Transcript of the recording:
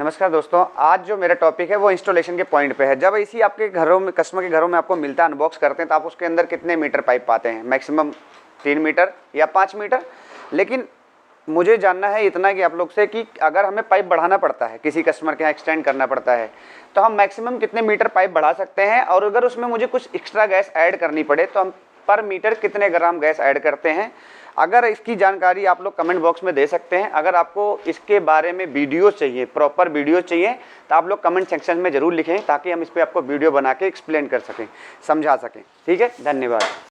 नमस्कार दोस्तों, आज जो मेरा टॉपिक है वो इंस्टॉलेशन के पॉइंट पे है। जब इसी आपके घरों में, कस्टमर के घरों में आपको मिलता है, अनबॉक्स करते हैं, तो आप उसके अंदर कितने मीटर पाइप पाते हैं? मैक्सिमम 3 मीटर या 5 मीटर। लेकिन मुझे जानना है इतना कि आप लोग से कि अगर हमें पाइप बढ़ाना पड़ता है, किसी कस्टमर के यहाँ एक्सटेंड करना पड़ता है, तो हम मैक्सिमम कितने मीटर पाइप बढ़ा सकते हैं? और अगर उसमें मुझे कुछ एक्स्ट्रा गैस ऐड करनी पड़े तो हम पर मीटर कितने ग्राम गैस ऐड करते हैं? अगर इसकी जानकारी आप लोग कमेंट बॉक्स में दे सकते हैं। अगर आपको इसके बारे में वीडियो चाहिए, प्रॉपर वीडियो चाहिए, तो आप लोग कमेंट सेक्शन में ज़रूर लिखें ताकि हम इस पर आपको वीडियो बना के एक्सप्लेन कर सकें, समझा सकें। ठीक है, धन्यवाद।